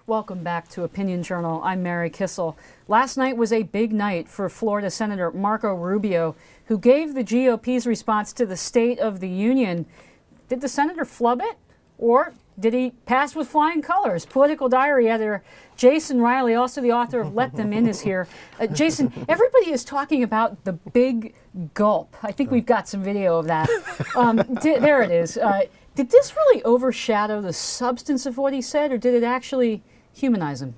Welcome back to Opinion Journal. I'm Mary Kissel. Last night was a big night for Florida Senator Marco Rubio, who gave the GOP's response to the State of the Union. Did the senator flub it, or did he pass with flying colors? Political Diary editor Jason Riley, also the author of Let Them In, is here. Jason, everybody is talking about the big gulp. I think we've got some video of that. There it is. Did this really overshadow the substance of what he said, or did it actually humanize him?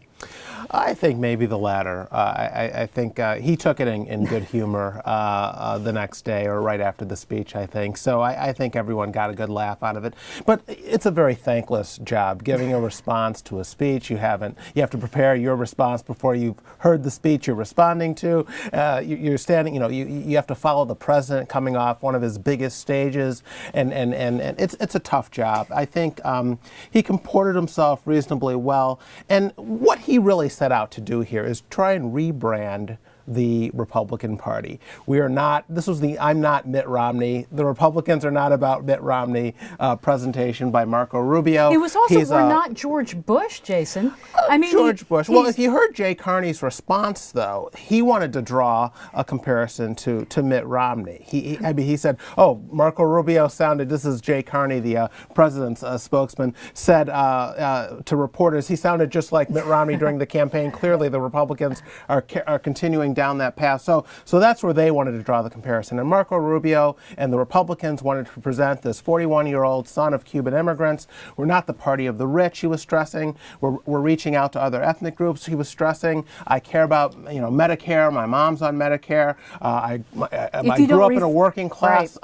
I think maybe the latter. I think he took it in good humor the next day or right after the speech, I think. So I think everyone got a good laugh out of it. But it's a very thankless job, giving a response to a speech. You have to prepare your response before you've heard the speech you're responding to. You're standing, you have to follow the president coming off one of his biggest stages, and it's a tough job. I think he comported himself reasonably well, and what he really set out to do here is try and rebrand the Republican Party. We are not, this was the I'm not Mitt Romney. The Republicans are not about Mitt Romney presentation by Marco Rubio. It was also, we're not George Bush, Jason. I mean, George Bush. Well, if you heard Jay Carney's response, though, he wanted to draw a comparison to Mitt Romney. He said, oh, Marco Rubio sounded, this is Jay Carney, the president's spokesman, said to reporters, he sounded just like Mitt Romney during the campaign. Clearly, the Republicans are continuing down that path. So that's where they wanted to draw the comparison. And Marco Rubio and the Republicans wanted to present this 41-year-old son of Cuban immigrants. We're not the party of the rich, he was stressing. We're reaching out to other ethnic groups, he was stressing. I care about Medicare. My mom's on Medicare. I grew up in a working class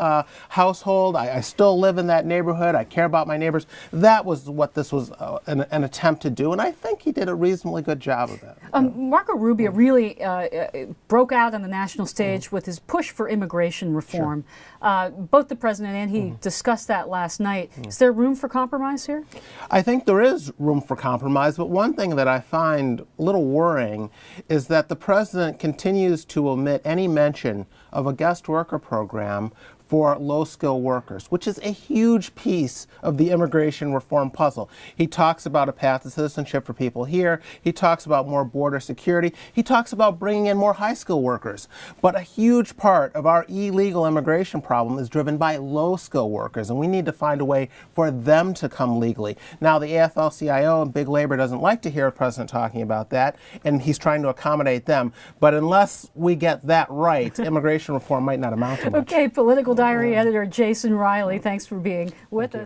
household. I still live in that neighborhood. I care about my neighbors. That was what this was an attempt to do, and I think he did a reasonably good job of that. Marco Rubio really broke out on the national stage with his push for immigration reform. Sure. Both the president and he discussed that last night. Is there room for compromise here? I think there is room for compromise, but one thing that I find a little worrying is that the president continues to omit any mention of a guest worker program for low-skilled workers, which is a huge piece of the immigration reform puzzle. He talks about a path to citizenship for people here. He talks about more border security. He talks about bringing in more high-skilled workers. But a huge part of our illegal immigration problem is driven by low-skilled workers, and we need to find a way for them to come legally. Now, the AFL-CIO and Big Labor doesn't like to hear a president talking about that, and he's trying to accommodate them. But unless we get that right, immigration reform might not amount to much. Okay, Political Diary editor Jason Riley, thanks for being with us.